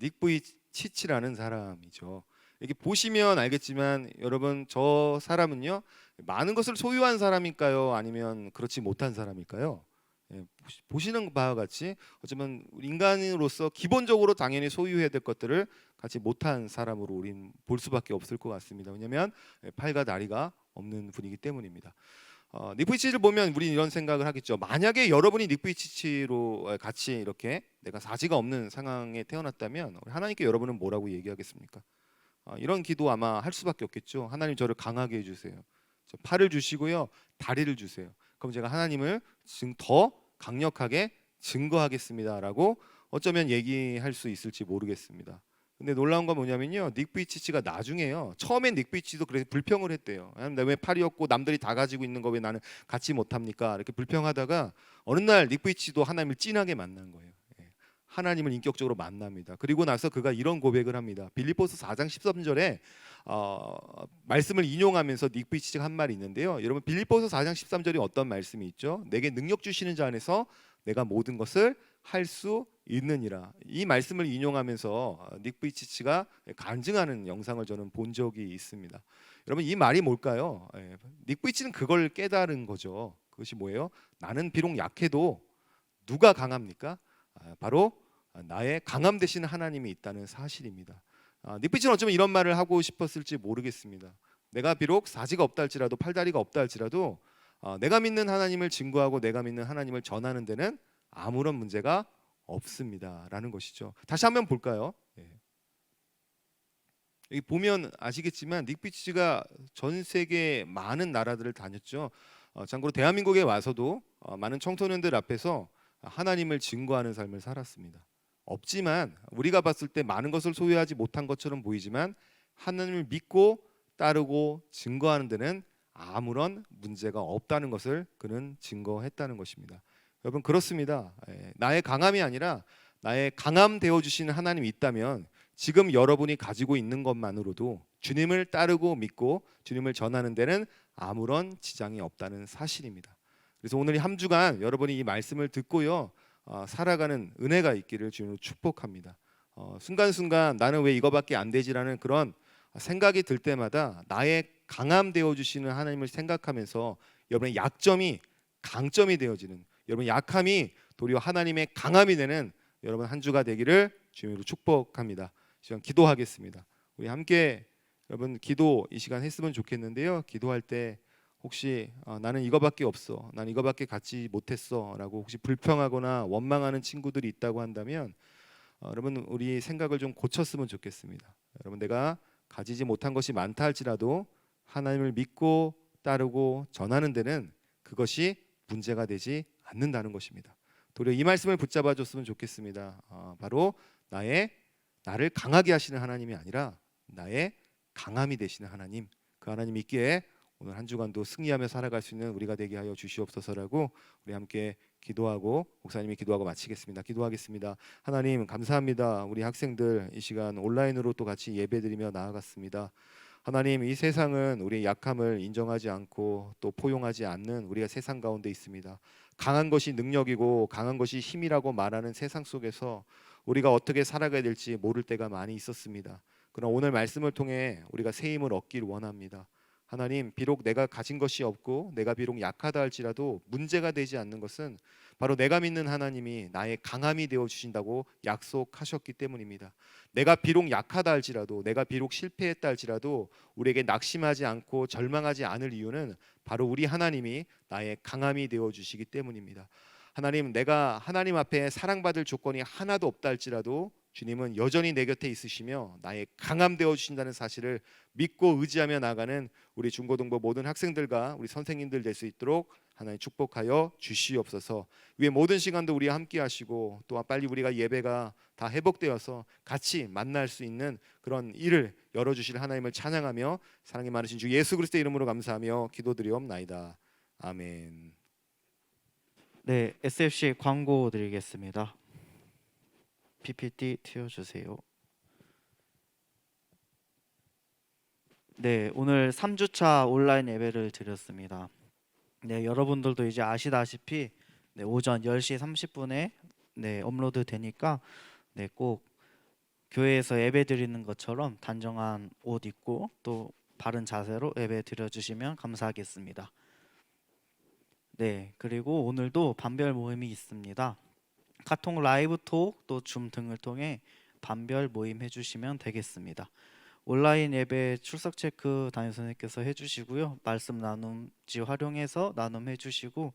닉 부이치치라는 사람이죠. 이렇게 보시면 알겠지만 여러분 저 사람은요 많은 것을 소유한 사람일까요? 아니면 그렇지 못한 사람일까요? 보시는 바와 같이 어쩌면 인간으로서 기본적으로 당연히 소유해야 될 것들을 갖지 못한 사람으로 우린 볼 수밖에 없을 것 같습니다. 왜냐하면 팔과 다리가 없는 분이기 때문입니다. 닉 부이치치를 보면 우리는 이런 생각을 하겠죠. 만약에 여러분이 닉 부이치치로 같이 이렇게 내가 사지가 없는 상황에 태어났다면 하나님께 여러분은 뭐라고 얘기하겠습니까? 이런 기도 아마 할 수밖에 없겠죠. 하나님 저를 강하게 해주세요. 저 팔을 주시고요 다리를 주세요. 그럼 제가 하나님을 더 강력하게 증거하겠습니다라고 어쩌면 얘기할 수 있을지 모르겠습니다. 근데 놀라운 건 뭐냐면요 닉 부이치치가 나중에요 처음엔 닉 부이치치도 그래서 불평을 했대요. 나 왜 팔이 없고 남들이 다 가지고 있는 거 왜 나는 갖지 못합니까? 이렇게 불평하다가 어느 날 닉 부이치치도 하나님을 찐하게 만난 거예요. 하나님을 인격적으로 만납니다. 그리고 나서 그가 이런 고백을 합니다. 빌립보서 4장 13절에 말씀을 인용하면서 닉 부이치치가 한 말이 있는데요. 여러분 빌립보서 4장 13절이 어떤 말씀이 있죠? 내게 능력 주시는 자 안에서 내가 모든 것을 할 수 있느니라. 이 말씀을 인용하면서 닉 부이치치가 간증하는 영상을 저는 본 적이 있습니다. 여러분 이 말이 뭘까요? 닉 부이치는 그걸 깨달은 거죠. 그것이 뭐예요? 나는 비록 약해도 누가 강합니까? 바로 나의 강함 되시는 하나님이 있다는 사실입니다. 닉 부이치는 어쩌면 이런 말을 하고 싶었을지 모르겠습니다. 내가 비록 사지가 없다 할지라도 팔다리가 없다 할지라도 내가 믿는 하나님을 증거하고 내가 믿는 하나님을 전하는 데는 아무런 문제가 없습니다라는 것이죠. 다시 한번 볼까요? 여기 보면 아시겠지만 닉 부이치가 전 세계 많은 나라들을 다녔죠. 참고로 대한민국에 와서도 많은 청소년들 앞에서 하나님을 증거하는 삶을 살았습니다. 없지만 우리가 봤을 때 많은 것을 소유하지 못한 것처럼 보이지만 하나님을 믿고 따르고 증거하는 데는 아무런 문제가 없다는 것을 그는 증거했다는 것입니다. 여러분 그렇습니다. 나의 강함이 아니라 나의 강함 되어 주시는 하나님이 있다면 지금 여러분이 가지고 있는 것만으로도 주님을 따르고 믿고 주님을 전하는 데는 아무런 지장이 없다는 사실입니다. 그래서 오늘 한 주간 여러분이 이 말씀을 듣고요 살아가는 은혜가 있기를 주님으로 축복합니다. 순간순간 나는 왜 이거밖에 안 되지라는 그런 생각이 들 때마다 나의 강함 되어 주시는 하나님을 생각하면서 여러분의 약점이 강점이 되어지는, 여러분 약함이 도리어 하나님의 강함이 되는 여러분 한 주가 되기를 주님으로 축복합니다. 시간 기도하겠습니다. 우리 함께 여러분 기도 이 시간 했으면 좋겠는데요. 기도할 때 혹시 나는 이거밖에 없어, 난 이거밖에 갖지 못했어라고 혹시 불평하거나 원망하는 친구들이 있다고 한다면 여러분 우리 생각을 좀 고쳤으면 좋겠습니다. 여러분 내가 가지지 못한 것이 많다 할지라도 하나님을 믿고 따르고 전하는 데는 그것이 문제가 되지 않는다는 것입니다. 도리어 이 말씀을 붙잡아 줬으면 좋겠습니다. 바로 나를 강하게 하시는 하나님이 아니라 나의 강함이 되시는 하나님, 그 하나님 있기에 오늘 한 주간도 승리하며 살아갈 수 있는 우리가 되게 하여 주시옵소서라고 우리 함께 기도하고 목사님이 기도하고 마치겠습니다. 기도하겠습니다. 하나님 감사합니다. 우리 학생들 이 시간 온라인으로 또 같이 예배드리며 나아갔습니다. 하나님 이 세상은 우리의 약함을 인정하지 않고 또 포용하지 않는 우리가 세상 가운데 있습니다. 강한 것이 능력이고 강한 것이 힘이라고 말하는 세상 속에서 우리가 어떻게 살아가야 될지 모를 때가 많이 있었습니다. 그러나 오늘 말씀을 통해 우리가 새 힘을 얻길 원합니다. 하나님 비록 내가 가진 것이 없고 내가 비록 약하다 할지라도 문제가 되지 않는 것은 바로 내가 믿는 하나님이 나의 강함이 되어 주신다고 약속하셨기 때문입니다. 내가 비록 약하다 할지라도 내가 비록 실패했다 할지라도 우리에게 낙심하지 않고 절망하지 않을 이유는 바로 우리 하나님이 나의 강함이 되어 주시기 때문입니다. 하나님 내가 하나님 앞에 사랑받을 조건이 하나도 없다 할지라도 주님은 여전히 내 곁에 있으시며 나의 강함 되어 주신다는 사실을 믿고 의지하며 나가는 우리 중고등부 모든 학생들과 우리 선생님들 될 수 있도록 하나님 축복하여 주시옵소서. 위에 모든 시간도 우리와 함께 하시고 또한 빨리 우리가 예배가 다 회복되어서 같이 만날 수 있는 그런 일을 열어주실 하나님을 찬양하며 사랑이 많으신 주 예수 그리스도의 이름으로 감사하며 기도드리옵나이다. 아멘. 네, SFC 광고 드리겠습니다. PPT 튀어주세요. 네, 오늘 3주차 온라인 예배를 드렸습니다. 네, 여러분들도 이제 아시다시피 오전 10시 30분에 업로드 되니까 꼭 교회에서 예배 드리는 것처럼 단정한 옷 입고 또 바른 자세로 예배 드려주시면 감사하겠습니다. 네, 그리고 오늘도 반별 모임이 있습니다. 카톡 라이브 톡 또 줌 등을 통해 반별 모임 해주시면 되겠습니다. 온라인 예배 출석 체크 담임 선생님께서 해주시고요. 말씀 나눔지 활용해서 나눔해주시고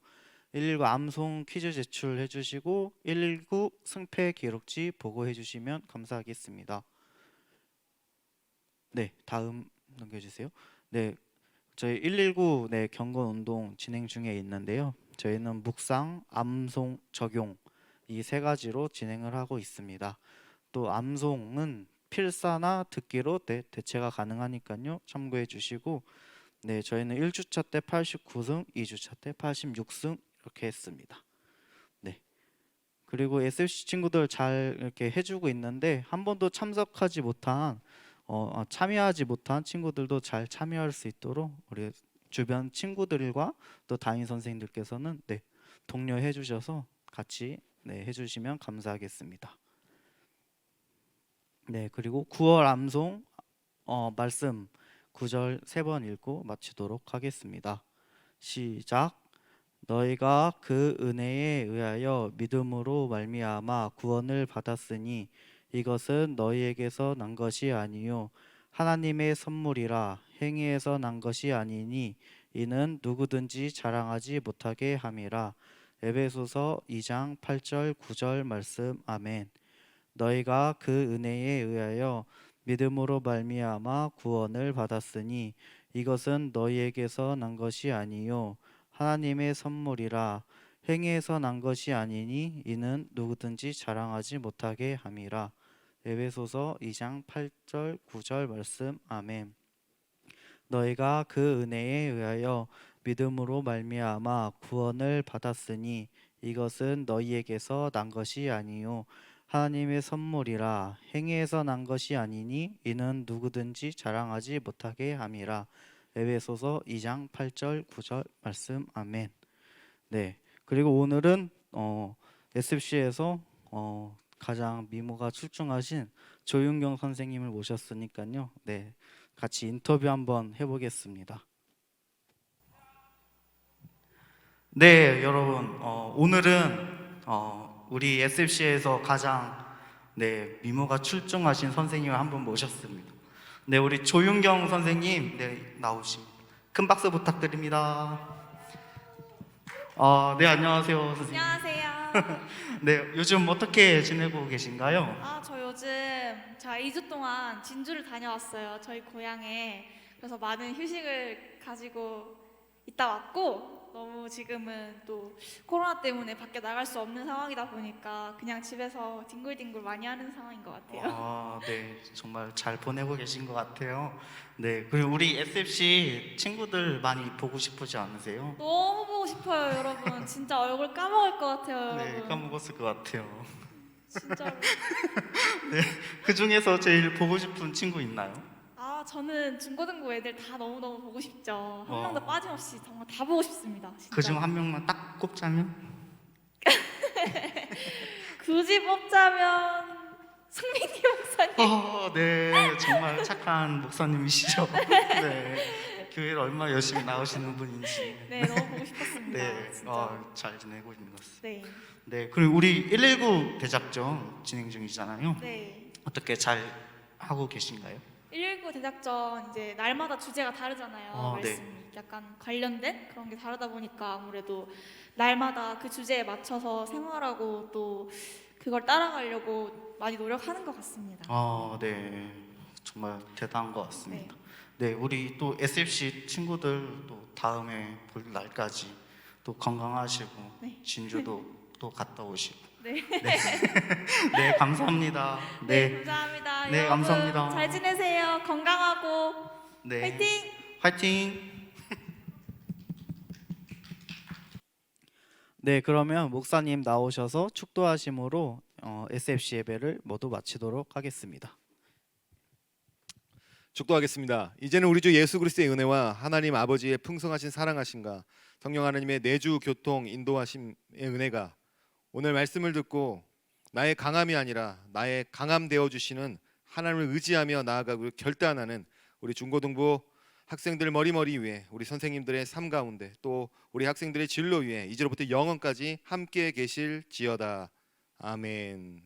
119 암송 퀴즈 제출해주시고 119 승패 기록지 보고해주시면 감사하겠습니다. 네, 다음 넘겨주세요. 네, 저희 119 경건 운동 진행 중에 있는데요. 저희는 묵상, 암송, 적용 이 세 가지로 진행을 하고 있습니다. 또 암송은 필사나 듣기로 대체가 가능하니까요. 참고해 주시고 저희는 1주차 때 89승, 2주차 때 86승 이렇게 했습니다. 네. 그리고 SFC 친구들 잘 이렇게 해주고 있는데 한 번도 참여하지 못한 친구들도 잘 참여할 수 있도록 우리 주변 친구들과 또 담임 선생님들께서는 독려해 주셔서 같이 네, 해주시면 감사하겠습니다. 네, 그리고 9월 암송 말씀 9절 3번 읽고 마치도록 하겠습니다. 시작. 너희가 그 은혜에 의하여 믿음으로 말미암아 구원을 받았으니 이것은 너희에게서 난 것이 아니요 하나님의 선물이라. 행위에서 난 것이 아니니 이는 누구든지 자랑하지 못하게 함이라. 에베소서 2장 8절 9절 말씀. 아멘. 너희가 그 은혜에 의하여 믿음으로 말미암아 구원을 받았으니 이것은 너희에게서 난 것이 아니요 하나님의 선물이라. 행위에서 난 것이 아니니 이는 누구든지 자랑하지 못하게 함이라. 에베소서 2장 8절 9절 말씀. 아멘. 너희가 그 은혜에 의하여 믿음으로 말미암아 구원을 받았으니 이것은 너희에게서 난 것이 아니요 하나님의 선물이라. 행위에서 난 것이 아니니 이는 누구든지 자랑하지 못하게 함이라. 에베소서 2장 8절 9절 말씀. 아멘. 네. 그리고 오늘은 SFC에서 가장 미모가 출중하신 조윤경 선생님을 모셨으니까요. 네. 같이 인터뷰 한번 해보겠습니다. 네, 여러분. 오늘은 우리 SFC에서 가장 미모가 출중하신 선생님을 한 분 모셨습니다. 네, 우리 조윤경 선생님 나오십니다. 큰 박수 부탁드립니다. 네, 안녕하세요, 선생님. 안녕하세요. 네, 요즘 어떻게 지내고 계신가요? 저 요즘 제가 2주 동안 진주를 다녀왔어요. 저희 고향에. 그래서 많은 휴식을 가지고 있다 왔고 너무 지금은 또 코로나 때문에 밖에 나갈 수 없는 상황이다 보니까 그냥 집에서 뒹굴뒹굴 많이 하는 상황인 것 같아요. 네, 정말 잘 보내고 계신 것 같아요. 네, 그리고 우리 SFC 친구들 많이 보고 싶으지 않으세요? 너무 보고 싶어요, 여러분. 진짜 얼굴 까먹을 것 같아요, 네, 여러분. 까먹었을 것 같아요. 진짜로. 그 중에서 제일 보고 싶은 친구 있나요? 저는 중고등부 애들 다 너무너무 보고 싶죠. 한 어. 명도 빠짐없이 정말 다 보고 싶습니다. 진짜. 그중 한 명만 딱 꼽자면? 굳이 뽑자면 승민이 목사님. 네, 정말 착한 목사님이시죠. 네, 교회를 얼마나 열심히 나오시는 분인지. 네, 너무 보고 싶었습니다. 네, 진짜. 잘 지내고 있는 것 같습니다. 네, 네, 그리고 우리 119 대작전 진행 중이잖아요. 네. 어떻게 잘 하고 계신가요? 119 대작전 이제 날마다 주제가 다르잖아요. 말씀이 약간 관련된 그런 게 다르다 보니까 아무래도 날마다 그 주제에 맞춰서 생활하고 또 그걸 따라가려고 많이 노력하는 것 같습니다. 네, 정말 대단한 것 같습니다. 네, 우리 또 SFC 친구들 또 다음에 볼 날까지 또 건강하시고 네. 진주도 또 갔다 오시고. 네. 네, 감사합니다. 네, 감사합니다. 네, 여러분, 감사합니다. 잘 지내세요. 건강하고 네, 화이팅! 화이팅! 네, 그러면 목사님 나오셔서 축도하심으로 SFC 예배를 모두 마치도록 하겠습니다. 축도하겠습니다. 이제는 우리 주 예수 그리스도의 은혜와 하나님 아버지의 풍성하신 사랑하심과 성령 하나님의 내주 교통 인도하심의 은혜가 오늘 말씀을 듣고 나의 강함이 아니라 나의 강함 되어 주시는 하나님을 의지하며 나아가고 결단하는 우리 중고등부 학생들 머리머리 위에 우리 선생님들의 삶 가운데 또 우리 학생들의 진로 위에 이제로부터 영원까지 함께 계실지어다. 아멘.